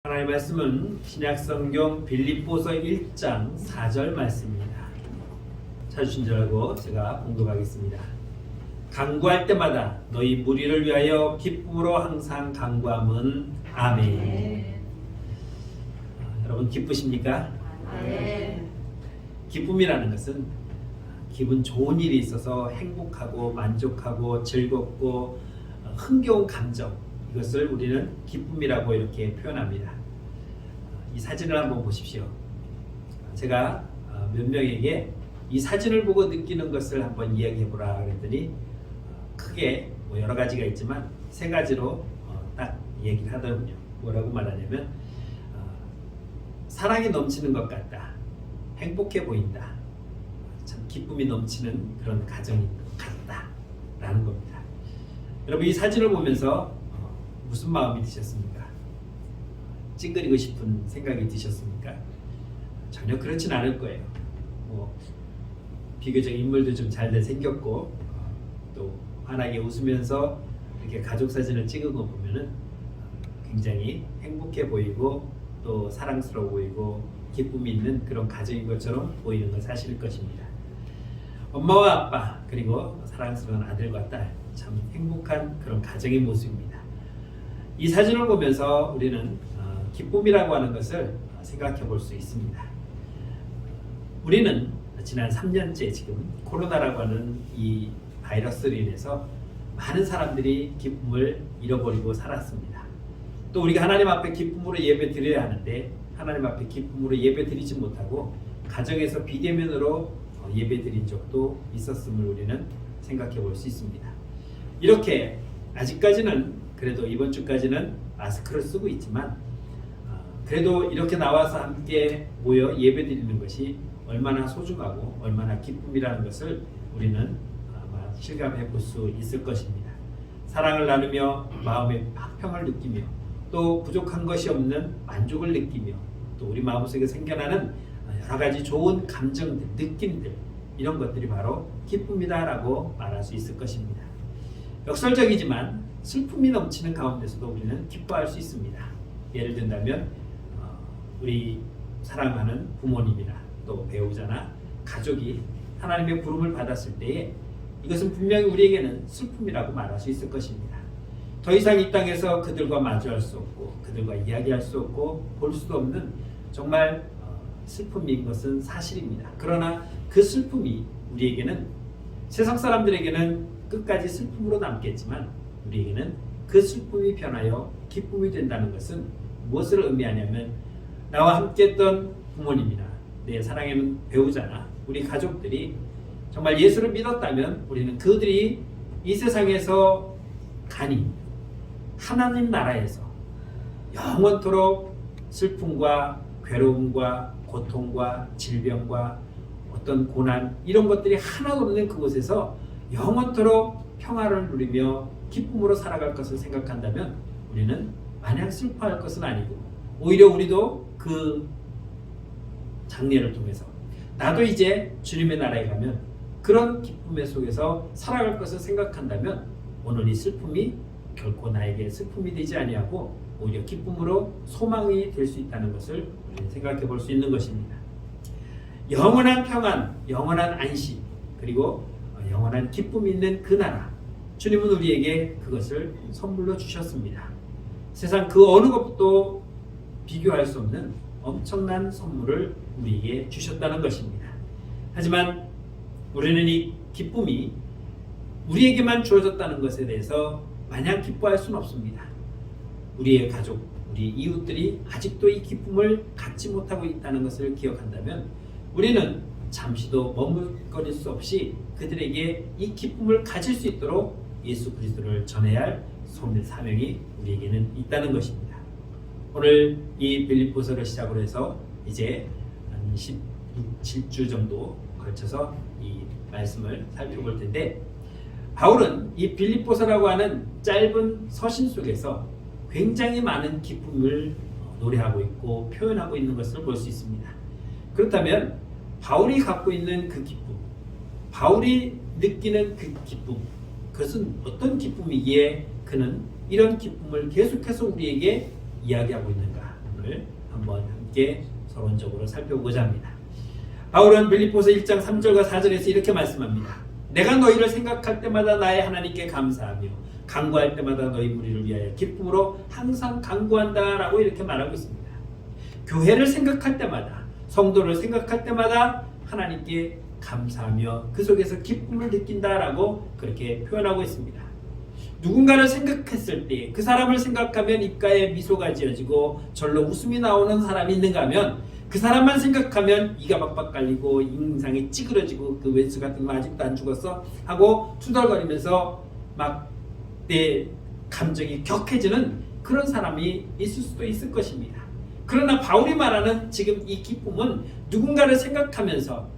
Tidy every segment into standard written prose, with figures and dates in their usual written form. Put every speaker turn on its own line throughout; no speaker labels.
하나님의 말씀은 신약성경 빌립보서 1장 4절 말씀입니다. 찾으신 줄 알고 제가 봉독하겠습니다. 간구할 때마다 너희 무리를 위하여 기쁨으로 항상 간구함은 아멘. 여러분 기쁘십니까?
아멘.
기쁨이라는 것은 기분 좋은 일이 있어서 행복하고 만족하고 즐겁고 흥겨운 감정, 이것을 우리는 기쁨이라고 이렇게 표현합니다. 이 사진을 한번 보십시오. 제가 몇 명에게 이 사진을 보고 느끼는 것을 한번 이야기해 보라 그랬더니 크게 여러 가지가 있지만 세 가지로 딱 얘기를 하더군요. 뭐라고 말하냐면 사랑이 넘치는 것 같다, 행복해 보인다, 참 기쁨이 넘치는 그런 가정인 것 같다 라는 겁니다. 여러분 이 사진을 보면서 무슨 마음이 드셨습니까? 찡그리고 싶은 생각이 드셨습니까? 전혀 그렇진 않을 거예요. 비교적 인물도 좀 잘들 생겼고 또 환하게 웃으면서 이렇게 가족 사진을 찍은 거 보면은 굉장히 행복해 보이고 또 사랑스러워 보이고 기쁨이 있는 그런 가정인 것처럼 보이는 건 사실일 것입니다. 엄마와 아빠 그리고 사랑스러운 아들과 딸, 참 행복한 그런 가정의 모습입니다. 이 사진을 보면서 우리는 기쁨이라고 하는 것을 생각해 볼 수 있습니다. 우리는 지난 3년째 지금 코로나라고 하는 이 바이러스로 인해서 많은 사람들이 기쁨을 잃어버리고 살았습니다. 또 우리가 하나님 앞에 기쁨으로 예배 드려야 하는데 하나님 앞에 기쁨으로 예배 드리지 못하고 가정에서 비대면으로 예배 드린 적도 있었음을 우리는 생각해 볼 수 있습니다. 이렇게 아직까지는 그래도 이번 주까지는 마스크를 쓰고 있지만 그래도 이렇게 나와서 함께 모여 예배 드리는 것이 얼마나 소중하고 얼마나 기쁨이라는 것을 우리는 아마 실감해 볼 수 있을 것입니다. 사랑을 나누며 마음의 화평을 느끼며 또 부족한 것이 없는 만족을 느끼며 또 우리 마음속에 생겨나는 여러 가지 좋은 감정들, 느낌들, 이런 것들이 바로 기쁨이다라고 말할 수 있을 것입니다. 역설적이지만 슬픔이 넘치는 가운데서도 우리는 기뻐할 수 있습니다. 예를 든다면 우리 사랑하는 부모님이나 또 배우자나 가족이 하나님의 부름을 받았을 때에 이것은 분명히 우리에게는 슬픔이라고 말할 수 있을 것입니다. 더 이상 이 땅에서 그들과 마주할 수 없고 그들과 이야기할 수 없고 볼 수도 없는 정말 슬픔인 것은 사실입니다. 그러나 그 슬픔이 우리에게는, 세상 사람들에게는 끝까지 슬픔으로 남겠지만 우리에게는 그 슬픔이 변하여 기쁨이 된다는 것은 무엇을 의미하냐면 나와 함께 했던 부모님이나 내 사랑하는 배우자나 우리 가족들이 정말 예수를 믿었다면 우리는 그들이 이 세상에서 간이 하나님 나라에서 영원토록 슬픔과 괴로움과 고통과 질병과 어떤 고난 이런 것들이 하나도 없는 그곳에서 영원토록 평화를 누리며 기쁨으로 살아갈 것을 생각한다면 우리는 마냥 슬퍼할 것은 아니고 오히려 우리도 그 장례를 통해서 나도 이제 주님의 나라에 가면 그런 기쁨의 속에서 살아갈 것을 생각한다면 오늘 이 슬픔이 결코 나에게 슬픔이 되지 아니하고 오히려 기쁨으로 소망이 될 수 있다는 것을 우리는 생각해 볼 수 있는 것입니다. 영원한 평안, 영원한 안식, 그리고 영원한 기쁨이 있는 그 나라, 주님은 우리에게 그것을 선물로 주셨습니다. 세상 그 어느 것도 비교할 수 없는 엄청난 선물을 우리에게 주셨다는 것입니다. 하지만 우리는 이 기쁨이 우리에게만 주어졌다는 것에 대해서 마냥 기뻐할 수는 없습니다. 우리의 가족, 우리 이웃들이 아직도 이 기쁨을 갖지 못하고 있다는 것을 기억한다면 우리는 잠시도 머뭇거릴 수 없이 그들에게 이 기쁨을 가질 수 있도록 예수 그리스도를 전해야 할 소명 사명이 우리에게는 있다는 것입니다. 오늘 이 빌립보서를 시작으로 해서 이제 한 17주 정도 걸쳐서 이 말씀을 살펴볼 텐데 바울은 이 빌립보서라고 하는 짧은 서신 속에서 굉장히 많은 기쁨을 노래하고 있고 표현하고 있는 것을 볼 수 있습니다. 그렇다면 바울이 갖고 있는 그 기쁨, 바울이 느끼는 그 기쁨, 그것은 어떤 기쁨이기에 그는 이런 기쁨을 계속해서 우리에게 이야기하고 있는가 말씀을 한번 함께 서론적으로 살펴보고자 합니다. 바울은 빌립보서 1장 3절과 4절에서 이렇게 말씀합니다. 내가 너희를 생각할 때마다 나의 하나님께 감사하며 간구할 때마다 너희 무리를 위하여 기쁨으로 항상 간구한다 라고 이렇게 말하고 있습니다. 교회를 생각할 때마다, 성도를 생각할 때마다 하나님께 감사하며 그 속에서 기쁨을 느낀다라고 그렇게 표현하고 있습니다. 누군가를 생각했을 때 그 사람을 생각하면 입가에 미소가 지어지고 절로 웃음이 나오는 사람이 있는가 하면 그 사람만 생각하면 이가 박박 깔리고 인상이 찌그러지고 그 왼수 같은 거 아직도 안 죽었어 하고 투덜거리면서 막 내 감정이 격해지는 그런 사람이 있을 수도 있을 것입니다. 그러나 바울이 말하는 지금 이 기쁨은 누군가를 생각하면서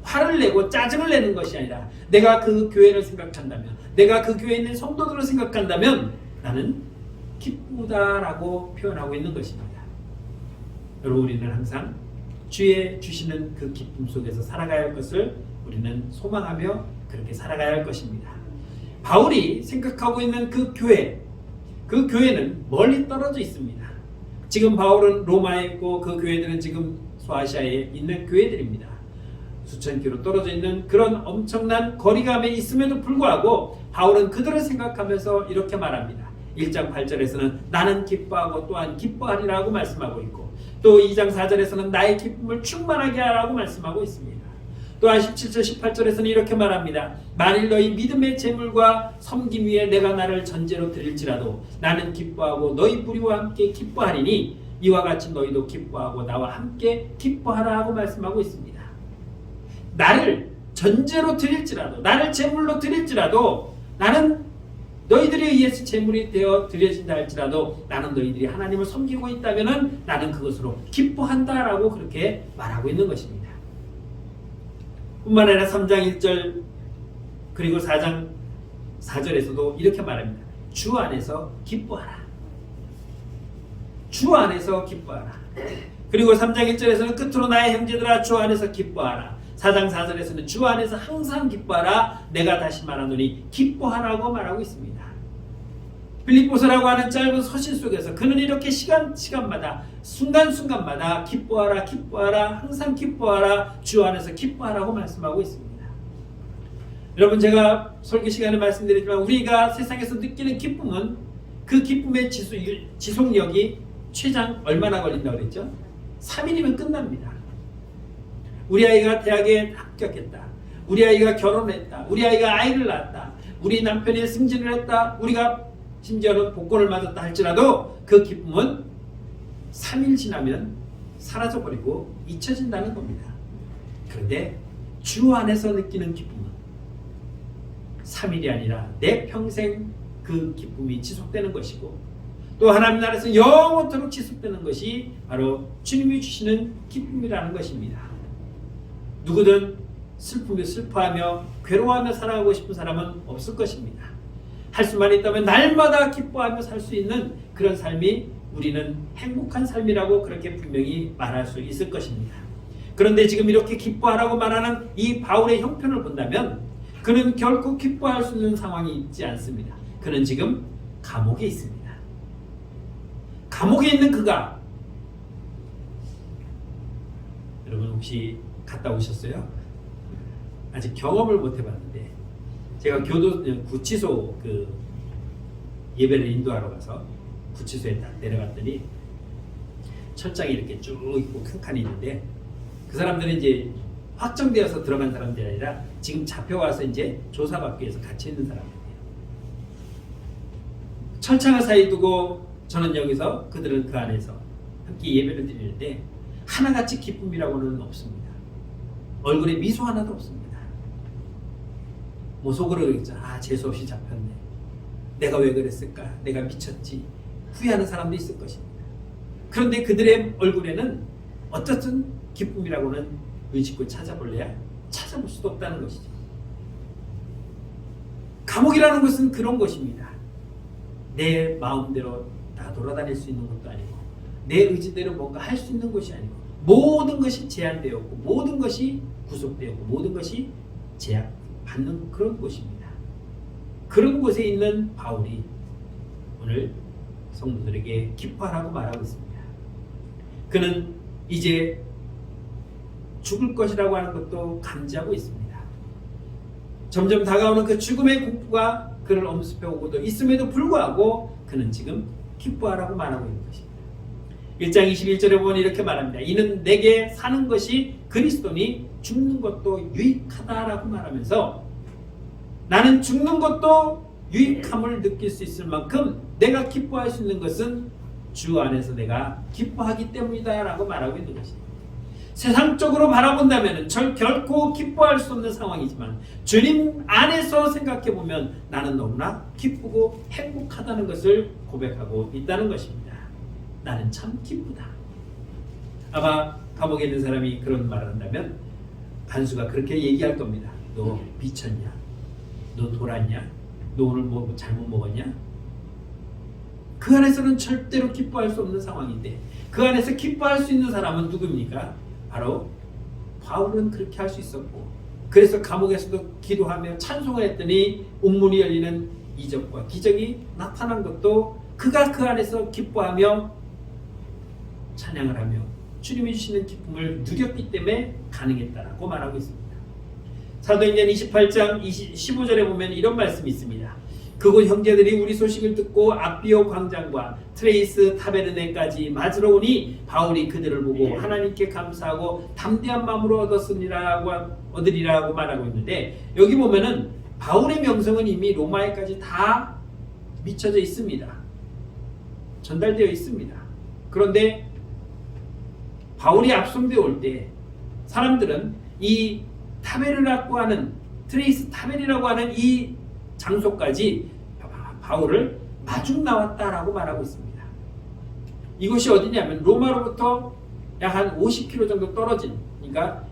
화를 내고 짜증을 내는 것이 아니라 내가 그 교회를 생각한다면, 내가 그 교회에 있는 성도들을 생각한다면 나는 기쁘다라고 표현하고 있는 것입니다. 여러분, 우리는 항상 주의 주시는 그 기쁨 속에서 살아가야 할 것을 우리는 소망하며 그렇게 살아가야 할 것입니다. 바울이 생각하고 있는 그 교회는 멀리 떨어져 있습니다. 지금 바울은 로마에 있고 그 교회들은 지금 소아시아에 있는 교회들입니다. 수천 킬로 떨어져 있는 그런 엄청난 거리감에 있음에도 불구하고 바울은 그들을 생각하면서 이렇게 말합니다. 1장 8절에서는 나는 기뻐하고 또한 기뻐하리라고 말씀하고 있고, 또 2장 4절에서는 나의 기쁨을 충만하게 하라고 말씀하고 있습니다. 또한 17절 18절에서는 이렇게 말합니다. 만일 너희 믿음의 재물과 섬김 위에 내가 나를 전제로 드릴지라도 나는 기뻐하고 너희 무리와 함께 기뻐하리니 이와 같이 너희도 기뻐하고 나와 함께 기뻐하라 하고 말씀하고 있습니다. 나를 전제로 드릴지라도, 나를 제물로 드릴지라도, 나는 너희들에 의해서 제물이 되어 드려진다 할지라도 나는 너희들이 하나님을 섬기고 있다면 나는 그것으로 기뻐한다라고 그렇게 말하고 있는 것입니다. 뿐만 아니라 3장 1절 그리고 4장 4절에서도 이렇게 말합니다. 주 안에서 기뻐하라. 주 안에서 기뻐하라. 그리고 3장 1절에서는 끝으로 나의 형제들아 주 안에서 기뻐하라. 4장 4절에서는 주 안에서 항상 기뻐하라. 내가 다시 말하노니 기뻐하라고 말하고 있습니다. 빌립보서라고 하는 짧은 서신 속에서 그는 이렇게 시간마다 순간순간마다 기뻐하라, 기뻐하라, 항상 기뻐하라, 주 안에서 기뻐하라고 말씀하고 있습니다. 여러분, 제가 설교 시간에 말씀드렸지만 우리가 세상에서 느끼는 기쁨은 그 기쁨의 지속력이 최장 얼마나 걸린다고 그랬죠? 3일이면 끝납니다. 우리 아이가 대학에 합격했다. 우리 아이가 결혼했다. 우리 아이가 아이를 낳았다. 우리 남편이 승진을 했다. 우리가 심지어는 복권을 맞았다 할지라도 그 기쁨은 3일 지나면 사라져버리고 잊혀진다는 겁니다. 그런데 주 안에서 느끼는 기쁨은 3일이 아니라 내 평생 그 기쁨이 지속되는 것이고, 또 하나님 나라에서 영원토록 지속되는 것이 바로 주님이 주시는 기쁨이라는 것입니다. 누구든 슬프며 슬퍼하며 괴로워하며 살아가고 싶은 사람은 없을 것입니다. 할 수만 있다면 날마다 기뻐하며 살 수 있는 그런 삶이 우리는 행복한 삶이라고 그렇게 분명히 말할 수 있을 것입니다. 그런데 지금 이렇게 기뻐하라고 말하는 이 바울의 형편을 본다면 그는 결코 기뻐할 수 있는 상황이 있지 않습니다. 그는 지금 감옥에 있습니다. 감옥에 있는 그가, 여러분 혹시 갔다 오셨어요? 아직 경험을 못 해봤는데, 제가 구치소 그 예배를 인도하러 가서 구치소에 딱 내려갔더니 철장이 이렇게 쭉 있고 큰 칸이 있는데, 그 사람들은 이제 확정되어서 들어간 사람들이 아니라 지금 잡혀와서 이제 조사받기 위해서 갇혀 있는 사람들이에요. 철창을 사이 두고 저는 여기서, 그들은 그 안에서 함께 예배를 드리는데 하나같이 기쁨이라고는 없습니다. 얼굴에 미소 하나도 없습니다. 뭐 속으로 그랬죠. 재수없이 잡혔네. 내가 왜 그랬을까? 내가 미쳤지. 후회하는 사람도 있을 것입니다. 그런데 그들의 얼굴에는 어떻든 기쁨이라고는 의식고 찾아볼래야 찾아볼 수도 없다는 것이죠. 감옥이라는 것은 그런 것입니다. 내 마음대로 다 돌아다닐 수 있는 것도 아니고, 내 의지대로 뭔가 할 수 있는 것이 아니고, 모든 것이 제한되었고, 모든 것이 구속되었고, 모든 것이 제약받는 그런 곳입니다. 그런 곳에 있는 바울이 오늘 성도들에게 기뻐하라고 말하고 있습니다. 그는 이제 죽을 것이라고 하는 것도 감지하고 있습니다. 점점 다가오는 그 죽음의 공포가 그를 엄습해 오고도 있음에도 불구하고 그는 지금 기뻐하라고 말하고 있는 것입니다. 1장 21절에 보면 이렇게 말합니다. 이는 내게 사는 것이 그리스도니 죽는 것도 유익하다라고 말하면서 나는 죽는 것도 유익함을 느낄 수 있을 만큼 내가 기뻐할 수 있는 것은 주 안에서 내가 기뻐하기 때문이다 라고 말하고 있는 것입니다. 세상적으로 바라본다면 결코 기뻐할 수 없는 상황이지만 주님 안에서 생각해보면 나는 너무나 기쁘고 행복하다는 것을 고백하고 있다는 것입니다. 나는 참 기쁘다. 아마 감옥에 있는 사람이 그런 말을 한다면 간수가 그렇게 얘기할 겁니다. 너 미쳤냐? 너 돌았냐? 너 오늘 뭐 잘못 먹었냐? 그 안에서는 절대로 기뻐할 수 없는 상황인데 그 안에서 기뻐할 수 있는 사람은 누굽니까? 바로 바울은 그렇게 할 수 있었고 그래서 감옥에서도 기도하며 찬송을 했더니 옥문이 열리는 이적과 기적이 나타난 것도 그가 그 안에서 기뻐하며 찬양을 하며 주님이 주시는 기쁨을 누렸기 때문에 가능했다라고 말하고 있습니다. 사도행전 28장 15절에 보면 이런 말씀이 있습니다. 그곳 형제들이 우리 소식을 듣고 앞비오 광장과 트레이스 타베르네까지 맞으러 오니 바울이 그들을 보고 하나님께 감사하고 담대한 마음으로 얻으리라고 말하고 있는데 여기 보면은 바울의 명성은 이미 로마에까지 다 미쳐져 있습니다. 전달되어 있습니다. 그런데 바울이 앞선되어 올 때 사람들은 이 타베르라고 하는 트레이스 타베르라고 하는 이 장소까지 바울을 마중 나왔다라고 말하고 있습니다. 이곳이 어디냐면 로마로부터 약 한 50km 정도 떨어진, 그러니까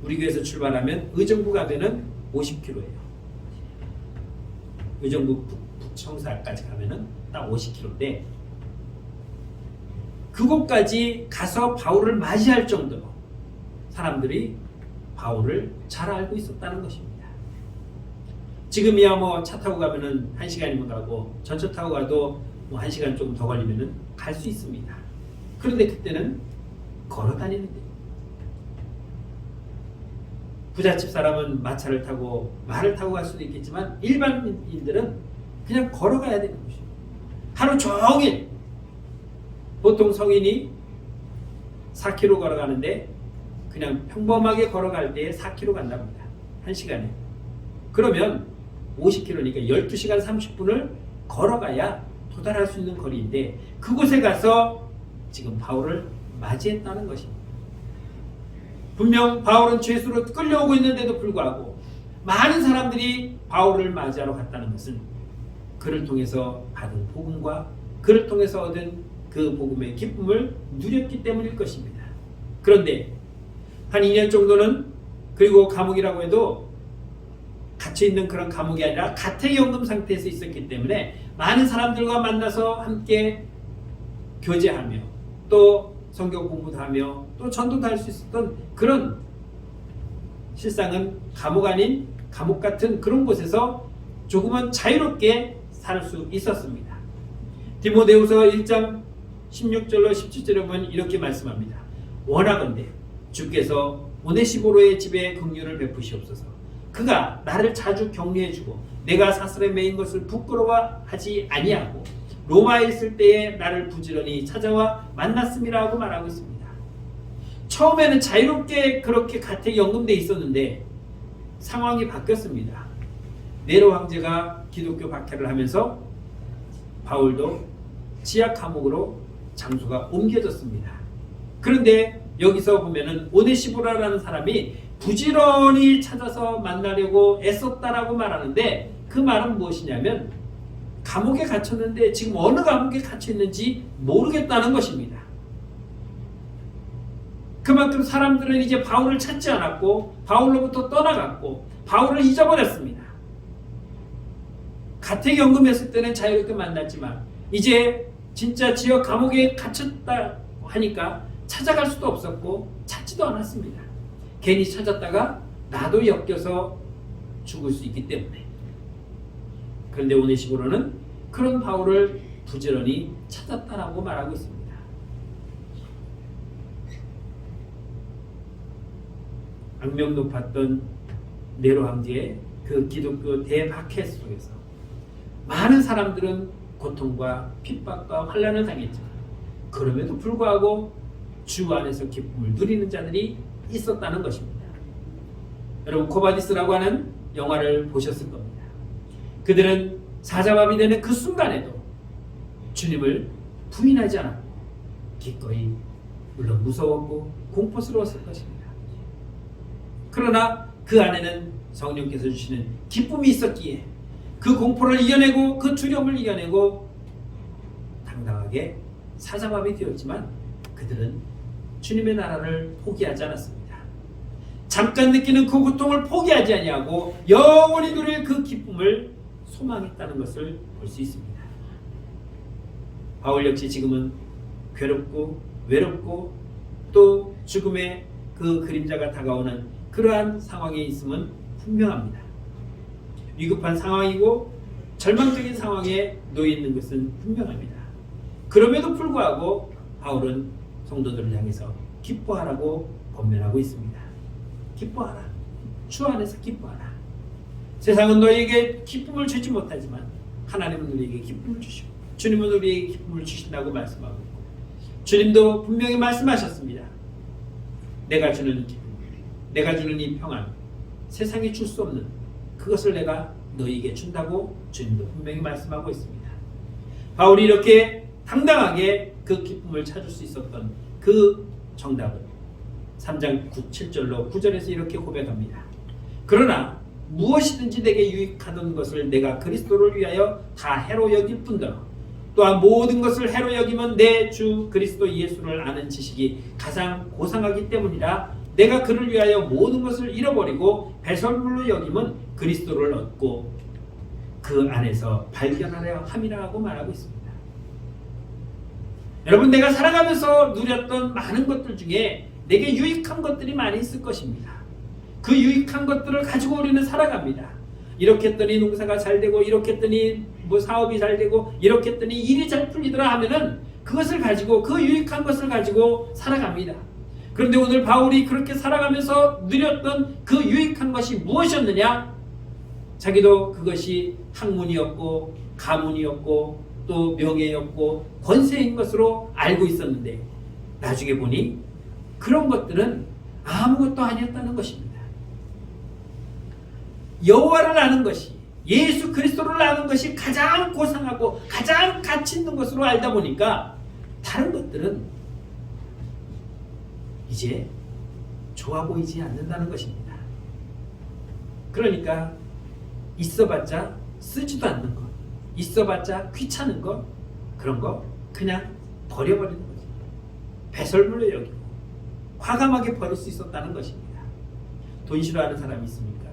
우리 교회에서 출발하면 의정부 가면은 50km예요. 의정부 북청사까지 가면은 딱 50km인데 그곳까지 가서 바울을 맞이할 정도로 사람들이 바울을 잘 알고 있었다는 것입니다. 지금이야 뭐 차 타고 가면은 1시간이면 가고 전철 타고 가도 뭐 1시간 조금 더 걸리면은 갈 수 있습니다. 그런데 그때는 걸어 다니는 데요. 부잣집 사람은 마차를 타고 말을 타고 갈 수도 있겠지만 일반인들은 그냥 걸어가야 되는 것이에요. 하루 종일 보통 성인이 4km 걸어가는데 그냥 평범하게 걸어갈 때 4km 간답니다. 1시간에. 그러면 50km니까 12시간 30분을 걸어가야 도달할 수 있는 거리인데 그곳에 가서 지금 바울을 맞이했다는 것입니다. 분명 바울은 죄수로 끌려오고 있는데도 불구하고 많은 사람들이 바울을 맞이하러 갔다는 것은 그를 통해서 받은 복음과 그를 통해서 얻은 그 복음의 기쁨을 누렸기 때문일 것입니다. 그런데 한 2년 정도는 그리고 감옥이라고 해도 갇혀있는 그런 감옥이 아니라 가택연금 상태에서 있었기 때문에 많은 사람들과 만나서 함께 교제하며 또 성경 공부도 하며 또 전도도 할 수 있었던 그런 실상은 감옥 아닌 감옥 같은 그런 곳에서 조금은 자유롭게 살 수 있었습니다. 디모데후서 1장 16절로 17절에 보면 이렇게 말씀합니다. 원하건대 주께서 오네시보로의 집에 긍휼을 베푸시옵소서. 그가 나를 자주 격려해주고 내가 사슬에 매인 것을 부끄러워하지 아니하고 로마에 있을 때에 나를 부지런히 찾아와 만났음이라고 말하고 있습니다. 처음에는 자유롭게 그렇게 가택연금돼 있었는데 상황이 바뀌었습니다. 네로 황제가 기독교 박해를 하면서 바울도 지하 감옥으로 장소가 옮겨졌습니다. 그런데 여기서 보면은 오네시보라라는 사람이 부지런히 찾아서 만나려고 애썼다라고 말하는데 그 말은 무엇이냐면 감옥에 갇혔는데 지금 어느 감옥에 갇혀 있는지 모르겠다는 것입니다. 그만큼 사람들은 이제 바울을 찾지 않았고 바울로부터 떠나갔고 바울을 잊어버렸습니다. 가택연금했을 때는 자유롭게 만났지만 이제 진짜 지역 감옥에 갇혔다 하니까 찾아갈 수도 없었고 찾지도 않았습니다. 괜히 찾았다가 나도 엮여서 죽을 수 있기 때문에. 그런데 오네시보로는 그런 바울을 부지런히 찾았다라고 말하고 있습니다. 악명 높았던 네로 황제의 그 기독교 대박해 속에서 많은 사람들은 고통과 핍박과 환난을 당했지만 그럼에도 불구하고 주 안에서 기쁨을 누리는 자들이 있었다는 것입니다. 여러분, 코바디스라고 하는 영화를 보셨을 겁니다. 그들은 사자마비 되는 그 순간에도 주님을 부인하지 않았고 기꺼이 물론 무서웠고 공포스러웠을 것입니다. 그러나 그 안에는 성령께서 주시는 기쁨이 있었기에 그 공포를 이겨내고 그 두려움을 이겨내고 당당하게 사자마비 되었지만 그들은 주님의 나라를 포기하지 않았습니다. 잠깐 느끼는 그 고통을 포기하지 아니하고 영원히 누릴 그 기쁨을 소망했다는 것을 볼 수 있습니다. 바울 역시 지금은 괴롭고 외롭고 또 죽음의 그 그림자가 다가오는 그러한 상황에 있음은 분명합니다. 위급한 상황이고 절망적인 상황에 놓여 있는 것은 분명합니다. 그럼에도 불구하고 바울은 성도들을 향해서 기뻐하라고 권면하고 있습니다. 기뻐하라. 주 안에서 기뻐하라. 세상은 너희에게 기쁨을 주지 못하지만 하나님은 우리에게 기쁨을 주시고 주님은 우리에게 기쁨을 주신다고 말씀하고 있고 주님도 분명히 말씀하셨습니다. 내가 주는 기쁨, 내가 주는 이 평안, 세상이 줄 수 없는 그것을 내가 너희에게 준다고 주님도 분명히 말씀하고 있습니다. 바울이 이렇게 당당하게 그 기쁨을 찾을 수 있었던 그 정답은 3장 7절로 9절에서 이렇게 고백합니다. 그러나 무엇이든지 내게 유익하던 것을 내가 그리스도를 위하여 다 해로 여길 뿐더러 또한 모든 것을 해로 여기면 내 주 그리스도 예수를 아는 지식이 가장 고상하기 때문이라 내가 그를 위하여 모든 것을 잃어버리고 배설물로 여기면 그리스도를 얻고 그 안에서 발견하려 함이라 하고 말하고 있습니다. 여러분, 내가 살아가면서 누렸던 많은 것들 중에 내게 유익한 것들이 많이 있을 것입니다. 그 유익한 것들을 가지고 우리는 살아갑니다. 이렇게 했더니 농사가 잘 되고 이렇게 했더니 뭐 사업이 잘 되고 이렇게 했더니 일이 잘 풀리더라 하면은 그것을 가지고 그 유익한 것을 가지고 살아갑니다. 그런데 오늘 바울이 그렇게 살아가면서 누렸던 그 유익한 것이 무엇이었느냐? 자기도 그것이 학문이었고 가문이었고 또 명예였고 권세인 것으로 알고 있었는데 나중에 보니 그런 것들은 아무것도 아니었다는 것입니다. 여호와를 아는 것이, 예수 그리스도를 아는 것이 가장 고상하고 가장 가치 있는 것으로 알다 보니까 다른 것들은 이제 좋아 보이지 않는다는 것입니다. 그러니까 있어봤자 쓰지도 않는 것, 있어봤자 귀찮은 것, 그런 거 그냥 버려버리는 거죠. 배설물로 여기고 과감하게 버릴 수 있었다는 것입니다. 돈 싫어하는 사람이 있습니까?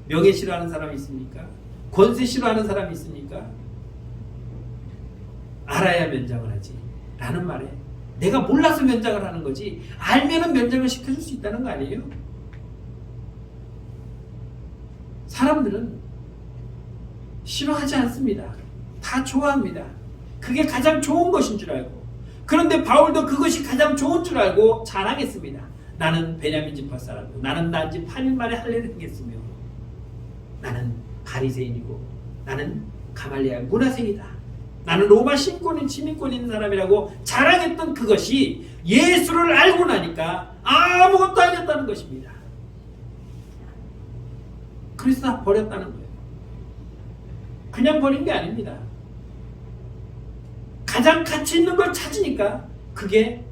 명예 싫어하는 사람이 있습니까? 권세 싫어하는 사람이 있습니까? 알아야 면장을 하지 라는 말에 내가 몰라서 면장을 하는 거지 알면은 면장을 시켜줄 수 있다는 거 아니에요? 사람들은 싫어하지 않습니다. 다 좋아합니다. 그게 가장 좋은 것인 줄 알고. 그런데 바울도 그것이 가장 좋은 줄 알고 자랑했습니다. 나는 베냐민 지파 사람이고 나는 난지 8일 만에 할례를 행했으며 나는 바리새인이고 나는 가말리엘 문화생이다. 나는 로마 시민권 있는 사람이라고 자랑했던 그것이 예수를 알고 나니까 아무것도 아니었다는 것입니다. 그래서 다 버렸다는 거예요. 그냥 버린 게 아닙니다. 가장 가치 있는 걸 찾으니까 그게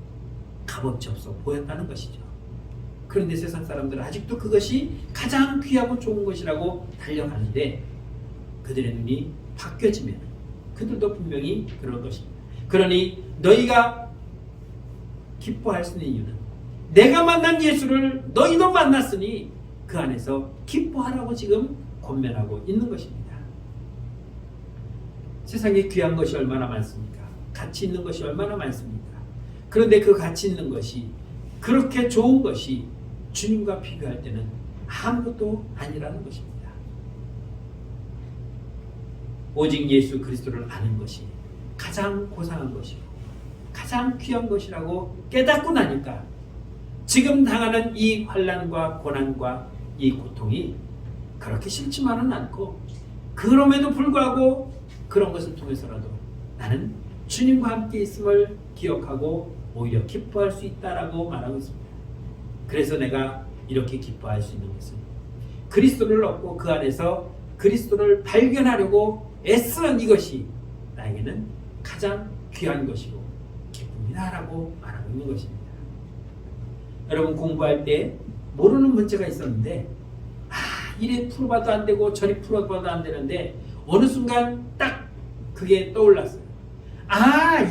값어치 없어 보였다는 것이죠. 그런데 세상 사람들은 아직도 그것이 가장 귀하고 좋은 것이라고 달려가는데 그들의 눈이 바뀌어지면 그들도 분명히 그럴 것입니다. 그러니 너희가 기뻐할 수 있는 이유는 내가 만난 예수를 너희도 만났으니 그 안에서 기뻐하라고 지금 권면하고 있는 것입니다. 세상에 귀한 것이 얼마나 많습니까? 가치 있는 것이 얼마나 많습니까? 그런데 그 가치 있는 것이 그렇게 좋은 것이 주님과 비교할 때는 아무것도 아니라는 것입니다. 오직 예수 그리스도를 아는 것이 가장 고상한 것이고 가장 귀한 것이라고 깨닫고 나니까 지금 당하는 이 환난과 고난과 이 고통이 그렇게 싫지만은 않고, 그럼에도 불구하고 그런 것을 통해서라도 나는 주님과 함께 있음을 기억하고 오히려 기뻐할 수 있다라고 말하고 있습니다. 그래서 내가 이렇게 기뻐할 수 있는 것은 그리스도를 얻고 그 안에서 그리스도를 발견하려고 애쓰는 이것이 나에게는 가장 귀한 것이고 기쁨이다라고 말하고 있는 것입니다. 여러분, 공부할 때 모르는 문제가 있었는데 이래 풀어봐도 안 되고 저리 풀어봐도 안 되는데 어느 순간 딱 그게 떠올랐어요.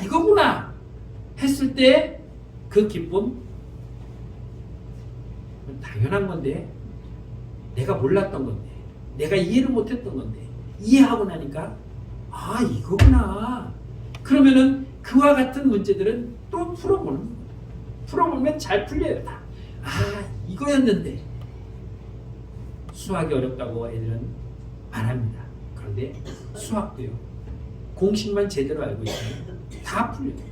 이거구나 했을 때 그 기쁨, 당연한 건데, 내가 몰랐던 건데, 내가 이해를 못했던 건데 이해하고 나니까 이거구나. 그러면은 그와 같은 문제들은 또 풀어보는 거예요. 풀어보면 잘 풀려요. 다. 이거였는데. 수학이 어렵다고 애들은 말합니다. 그런데 수학도요, 공식만 제대로 알고 있으면 다 풀려요.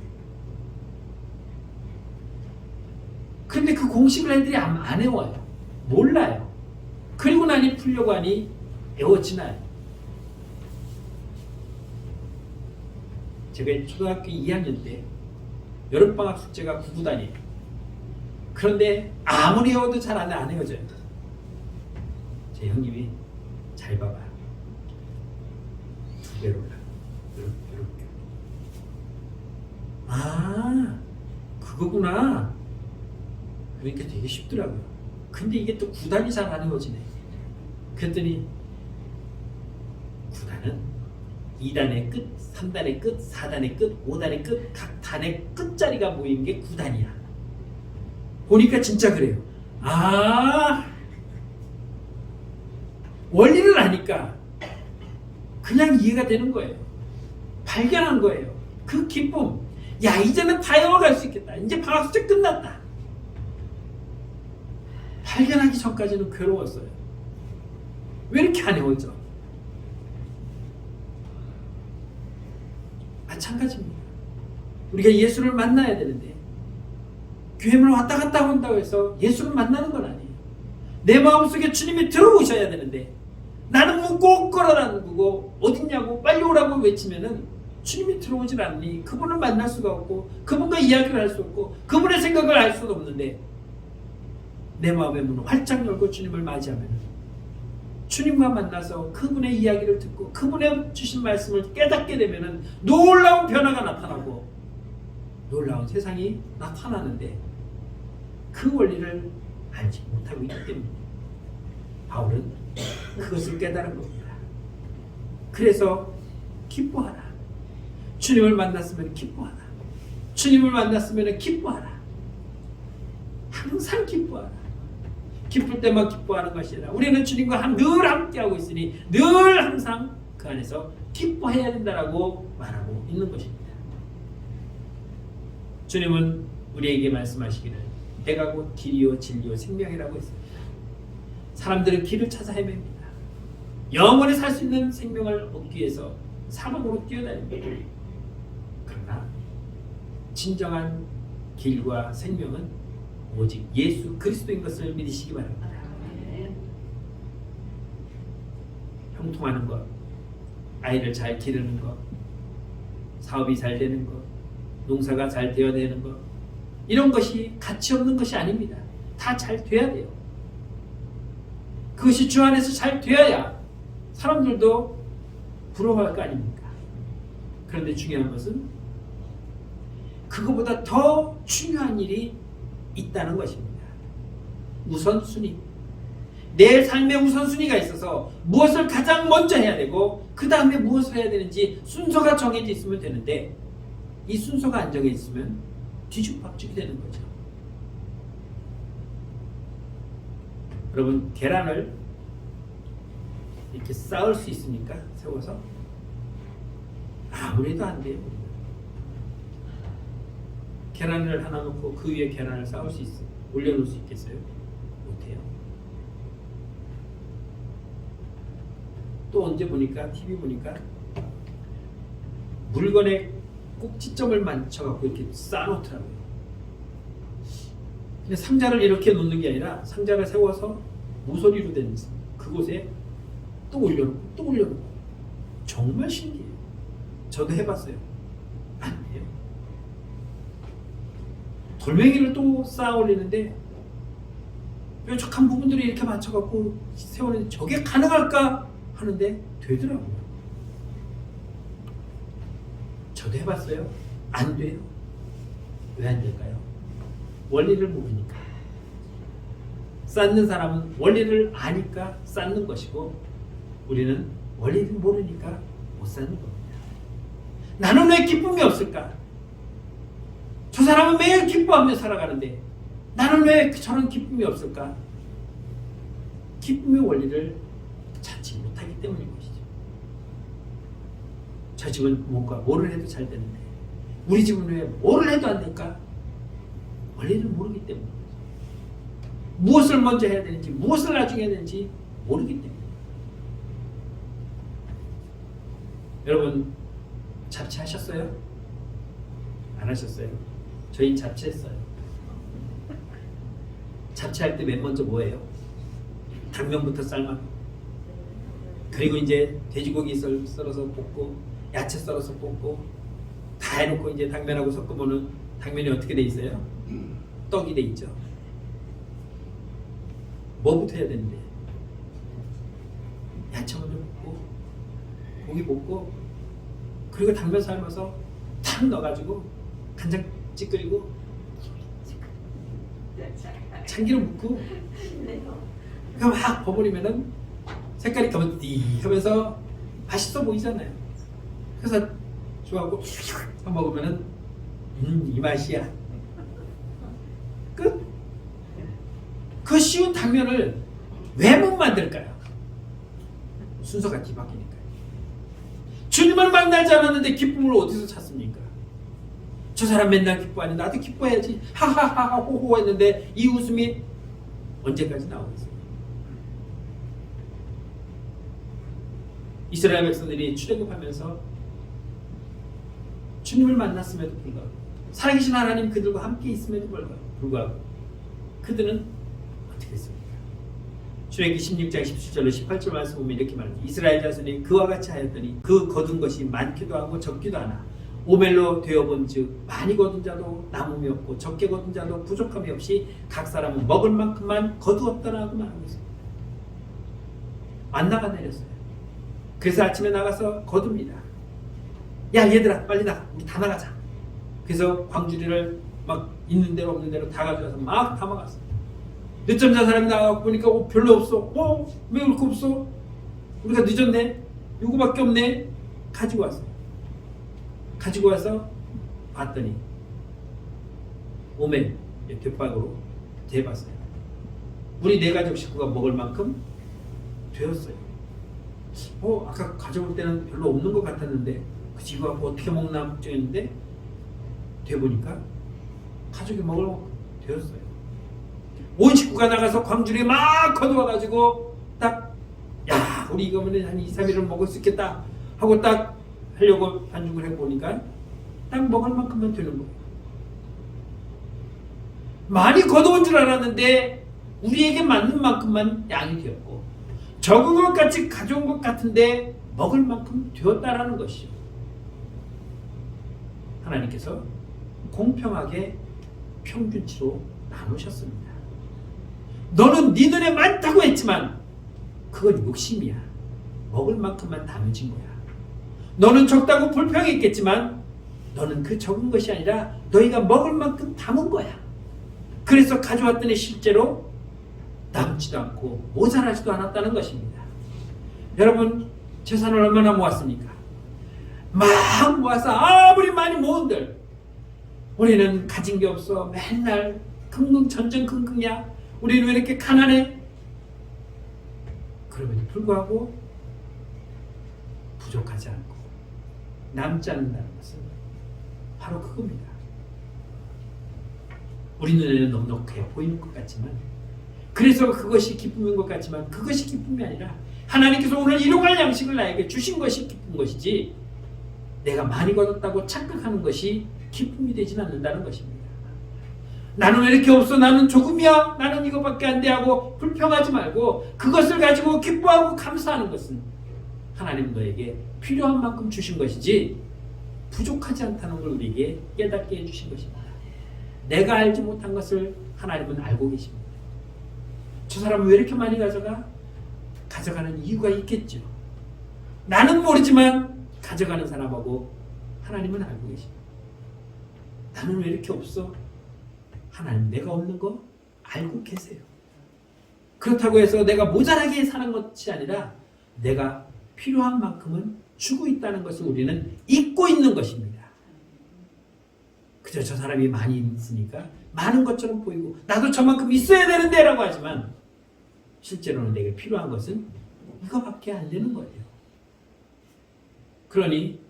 근데 그 공식을 애들이 안 외워요. 몰라요. 그리고 나니 풀려고 하니 외워지나요? 제가 초등학교 2학년 때 여름방학 숙제가 구구단이에요. 그런데 아무리 외워도 잘 안 외워져요. 제 형님이 잘 봐봐. 2배로 올라. 이렇게. 그거구나. 그러니까 되게 쉽더라고요. 근데 이게 또 9단이 잘 안 외워지네. 그랬더니 9단은 2단의 끝, 3단의 끝, 4단의 끝, 5단의 끝, 각 단의 끝자리가 모인 게 9단이야. 보니까 진짜 그래요. 원리를 아니까 그냥 이해가 되는 거예요. 발견한 거예요. 그 기쁨. 이제는 다 외워갈 수 있겠다. 이제 방학 숙제 끝났다. 발견하기 전까지는 괴로웠어요. 왜 이렇게 안 외워져? 마찬가지입니다. 우리가 예수를 만나야 되는데 교회를 왔다 갔다 한다고 해서 예수를 만나는 건 아니에요. 내 마음속에 주님이 들어오셔야 되는데 나는 꼭 걸어다니고 어딨냐고 빨리 오라고 외치면은 주님이 들어오질 않으니 그분을 만날 수가 없고 그분과 이야기를 할 수 없고 그분의 생각을 알 수가 없는데, 내 마음의 문을 활짝 열고 주님을 맞이하면 주님과 만나서 그분의 이야기를 듣고 그분의 주신 말씀을 깨닫게 되면 놀라운 변화가 나타나고 놀라운 세상이 나타나는데, 그 원리를 알지 못하고 있기 때문에 바울은 그것을 깨달은 겁니다. 그래서 기뻐하라. 주님을 만났으면 기뻐하라. 주님을 만났으면 기뻐하라. 항상 기뻐하라. 기쁠 때만 기뻐하는 것이 아니라 우리는 주님과 늘 함께하고 있으니 늘 항상 그 안에서 기뻐해야 된다라고 말하고 있는 것입니다. 주님은 우리에게 말씀하시기를 내가 곧 길이요 진리요 생명이라고 했습니다. 사람들은 길을 찾아 헤맵니다. 영원히 살 수 있는 생명을 얻기 위해서 사방으로 뛰어다닙니다. 그러나 진정한 길과 생명은 오직 예수 그리스도인 것을 믿으시기 바랍니다. 형통하는 것, 아이를 잘 기르는 것, 사업이 잘 되는 것, 농사가 잘 되어야 되는 것, 이런 것이 가치 없는 것이 아닙니다. 다 잘 돼야 돼요. 그것이 주 안에서 잘 되어야 사람들도 부러워할 거 아닙니까? 그런데 중요한 것은 그거보다 더 중요한 일이 있다는 것입니다. 우선순위. 내 삶의 우선순위가 있어서 무엇을 가장 먼저 해야 되고 그 다음에 무엇을 해야 되는지 순서가 정해져 있으면 되는데, 이 순서가 안 정해져 있으면 뒤죽박죽이 되는 거죠. 여러분, 계란을 이렇게 쌓을 수 있습니까? 세워서? 아무래도 안 돼요. 계란을 하나 놓고 그 위에 계란을 쌓을 수 있어요? 올려놓을 수 있겠어요? 못해요. 또 언제 보니까, TV 보니까 물건에 꼭지점을 맞춰갖고 이렇게 쌓아놓더라고요. 근데 상자를 이렇게 놓는 게 아니라 상자를 세워서 모서리로 된 그곳에 또 올려놓고 또 올려놓고. 정말 신기해요. 저도 해봤어요. 안 돼요. 돌멩이를 또 쌓아 올리는데 뾰족한 부분들이 이렇게 맞춰갖고 세우는데 저게 가능할까 하는데 되더라고요. 저도 해봤어요. 안 돼요. 왜 안 될까요? 원리를 모르니까. 쌓는 사람은 원리를 아니까 쌓는 것이고 우리는 원리를 모르니까 못 쌓는 겁니다. 나는 왜 기쁨이 없을까? 저 사람은 매일 기뻐하며 살아가는데 나는 왜 저런 기쁨이 없을까? 기쁨의 원리를 찾지 못하기 때문인 것이죠. 저 집은 뭔가 뭐를 해도 잘 되는데 우리 집은 왜 뭐를 해도 안 될까? 원리를 모르기 때문인 거죠. 무엇을 먼저 해야 되는지 무엇을 나중에 해야 되는지 모르기 때문에. 여러분 잡채하셨어요? 안 하셨어요? 저희는 잡채했어요. 잡채할 때 맨 먼저 뭐예요? 당면부터 삶아. 그리고 이제 돼지고기 썰어서 볶고 야채 썰어서 볶고 다 해놓고 이제 당면하고 섞으면은 당면이 어떻게 돼 있어요? 떡이 돼 있죠. 뭐부터 해야 되는데? 야채 먼저 볶고 고기 볶고 그리고 당면 삶아서 탁 넣어가지고 간장찌 끓이고 참기름 붓고 그거 막 버무리면은 색깔이 검은띠 하면서 맛있어 보이잖아요. 그래서 좋아하고 먹으면은 이 맛이야. 끝. 그 쉬운 당면을 왜 못 만들까요? 순서가 뒤바뀌니까요. 주님을 만나지 않았는데 기쁨을 어디서 찾습니까? 저 사람 맨날 기뻐하니 나도 기뻐해야지 하하하하 호호 했는데 이 웃음이 언제까지 나오겠어요? 이스라엘 백성들이 출애굽하면서 주님을 만났음에도 불구하고 살아계신 하나님 그들과 함께 있음에도 불구하고 그들은 어떻게 했습니까? 출애굽기 16장 17절로 18절 말씀 보면 이렇게 말합니다. 이스라엘 자손이 그와 같이 하였더니 그 거둔 것이 많기도 하고 적기도 하나 오멜로 되어본즉 많이 거둔 자도 남음이 없고 적게 거둔 자도 부족함이 없이 각 사람은 먹을 만큼만 거두었더라고 말하고 있습니다. 만나가 내렸어요. 그래서 아침에 나가서 거둡니다. 야 얘들아 빨리 나가 우리 다 나가자. 그래서 광주리를 막 있는 대로 없는 대로 다 가져가서 막 담아갔어요. 늦잠 잔 사람이 나가고 보니까 별로 없어. 왜 이렇게 없어? 우리가 늦었네. 요거밖에 없네. 가지고 왔어요. 가지고 와서 봤더니 오멘 뒷박으로 대봤어요. 우리 네 가족 식구가 먹을 만큼 되었어요. 아까 가져올 때는 별로 없는 것 같았는데 그 집에 와서 어떻게 먹나 걱정했는데 돼보니까 가족이 먹을 만큼 되었어요. 온 식구가 나가서 광주리에 막 거두어가지고 딱 야 우리 이거면 한 2, 3일은 먹을 수 있겠다 하고 딱 하려고 반죽을 해보니까 딱 먹을 만큼만 되는 거예요. 많이 거두온 줄 알았는데 우리에게 맞는 만큼만 양이 되었고 적은 것 같이 가져온 것 같은데 먹을 만큼 되었다라는 것이죠. 하나님께서 공평하게 평균치로 나누셨습니다. 너는 니들에 많다고 했지만 그건 욕심이야. 먹을 만큼만 나눠진 거야. 너는 적다고 불평했겠지만 너는 그 적은 것이 아니라 너희가 먹을 만큼 담은 거야. 그래서 가져왔더니 실제로 남지도 않고 모자라지도 않았다는 것입니다. 여러분 재산을 얼마나 모았습니까? 막 모아서 아무리 많이 모은들 우리는 가진 게 없어. 맨날 전전긍긍이야. 우리는 왜 이렇게 가난해? 그럼에도 불구하고 부족하지 않고 남지 않는다는 것은 바로 그겁니다. 우리 눈에는 넉넉해 보이는 것 같지만 그래서 그것이 기쁨인 것 같지만 그것이 기쁨이 아니라 하나님께서 오늘 일용할 양식을 나에게 주신 것이 기쁜 것이지 내가 많이 거뒀다고 착각하는 것이 기쁨이 되지는 않는다는 것입니다. 나는 왜 이렇게 없어? 나는 조금이야? 나는 이거밖에 안 돼? 하고 불평하지 말고 그것을 가지고 기뻐하고 감사하는 것은 하나님 너에게 필요한 만큼 주신 것이지 부족하지 않다는 걸 우리에게 깨닫게 해주신 것입니다. 내가 알지 못한 것을 하나님은 알고 계십니다. 저 사람은 왜 이렇게 많이 가져가? 가져가는 이유가 있겠죠. 나는 모르지만 가져가는 사람하고 하나님은 알고 계십니다. 나는 왜 이렇게 없어? 하나님 내가 없는 거 알고 계세요. 그렇다고 해서 내가 모자라게 사는 것이 아니라 내가 필요한 만큼은 주고 있다는 것을 우리는 잊고 있는 것입니다. 그저 저 사람이 많이 있으니까 많은 것처럼 보이고 나도 저만큼 있어야 되는데 라고 하지만 실제로는 내게 필요한 것은 이거밖에 안 되는 거예요. 그러니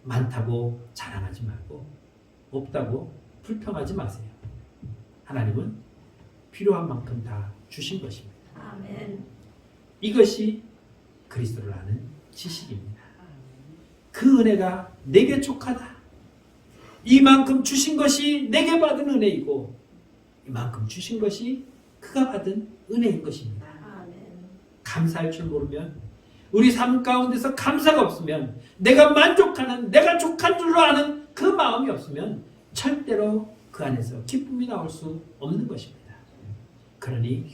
많다고 자랑하지 말고 없다고 불평하지 마세요. 하나님은 필요한 만큼 다 주신 것입니다.
아멘.
이것이 그리스도를 아는 지식입니다. 그 은혜가 내게 족하다. 이만큼 주신 것이 내게 받은 은혜이고 이만큼 주신 것이 그가 받은 은혜인 것입니다.
아멘.
감사할 줄 모르면 우리 삶 가운데서 감사가 없으면 내가 만족하는 내가 족한 줄로 아는 그 마음이 없으면 절대로 그 안에서 기쁨이 나올 수 없는 것입니다. 그러니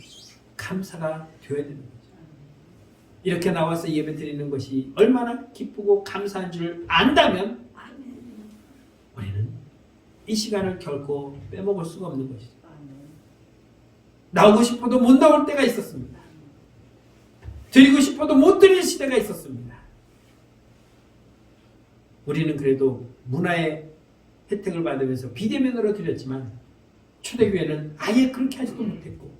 감사가 되어야 되는 거죠. 이렇게 나와서 예배 드리는 것이 얼마나 기쁘고 감사한 줄 안다면 우리는 이 시간을 결코 빼먹을 수가 없는 것이죠. 나오고 싶어도 못 나올 때가 있었습니다. 드리고 싶어도 못 드릴 시대가 있었습니다. 우리는 그래도 문화의 혜택을 받으면서 비대면으로 드렸지만 초대교회는 아예 그렇게 하지도 못했고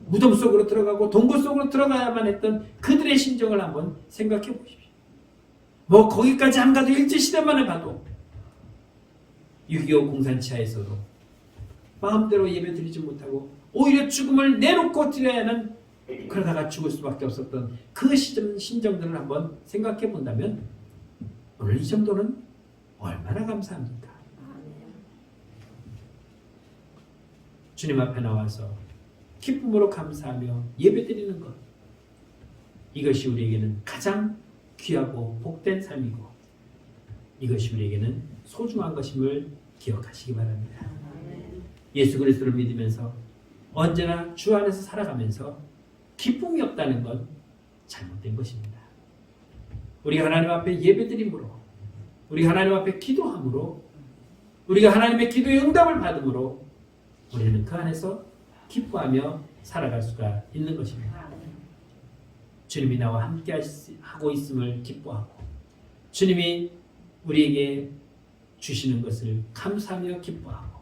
무덤 속으로 들어가고 동굴 속으로 들어가야만 했던 그들의 심정을 한번 생각해 보십시오. 뭐 거기까지 안 가도 일제시대만을 봐도 6.25 공산치하에서도 마음대로 예배 드리지 못하고 오히려 죽음을 내놓고 드려야 하는 그러다가 죽을 수밖에 없었던 그 심정들을 한번 생각해 본다면 오늘 이 정도는 얼마나 감사합니까? 주님 앞에 나와서 기쁨으로 감사하며 예배드리는 것, 이것이 우리에게는 가장 귀하고 복된 삶이고 이것이 우리에게는 소중한 것임을 기억하시기 바랍니다. 예수 그리스도를 믿으면서 언제나 주 안에서 살아가면서 기쁨이 없다는 건 잘못된 것입니다. 우리가 하나님 앞에 예배드림으로, 우리가 하나님 앞에 기도함으로, 우리가 하나님의 기도의 응답을 받음으로 우리는 그 안에서 기뻐하며 살아갈 수가 있는 것입니다. 주님이 나와 함께 하고 있음을 기뻐하고 주님이 우리에게 주시는 것을 감사하며 기뻐하고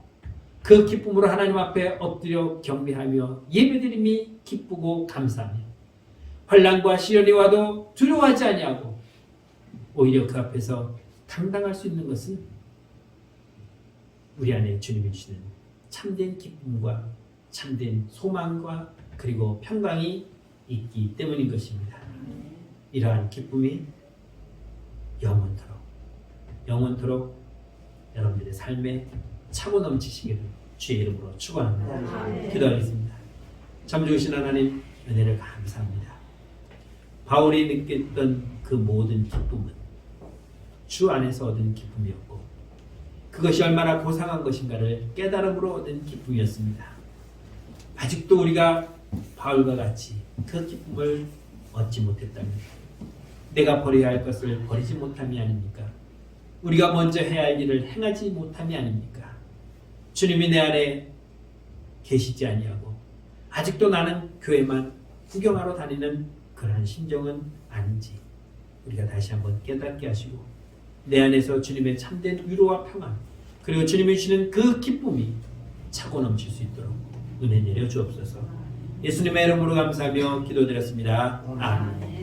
그 기쁨으로 하나님 앞에 엎드려 경배하며 예배드림이 기쁘고 감사하며 환난과 시련이 와도 두려워하지 아니하고 오히려 그 앞에서 당당할 수 있는 것은 우리 안에 주님이 주시는 참된 기쁨과 참된 소망과 그리고 평강이 있기 때문인 것입니다. 이러한 기쁨이 영원토록 여러분들의 삶에 차고 넘치시기를 주의 이름으로 축원합니다. 기도하겠습니다. 참 좋으신 하나님 은혜를 감사합니다. 바울이 느꼈던 그 모든 기쁨은 주 안에서 얻은 기쁨이었고 그것이 얼마나 고상한 것인가를 깨달음으로 얻은 기쁨이었습니다. 아직도 우리가 바울과 같이 그 기쁨을 얻지 못했다면 내가 버려야 할 것을 버리지 못함이 아닙니까? 우리가 먼저 해야 할 일을 행하지 못함이 아닙니까? 주님이 내 안에 계시지 아니하고 아직도 나는 교회만 구경하러 다니는 그러한 심정은 아닌지 우리가 다시 한번 깨닫게 하시고 내 안에서 주님의 참된 위로와 평안 그리고 주님이 주시는 그 기쁨이 차고 넘칠 수 있도록 은혜 내려 주옵소서. 예수님의 이름으로 감사하며 기도드렸습니다. 아멘.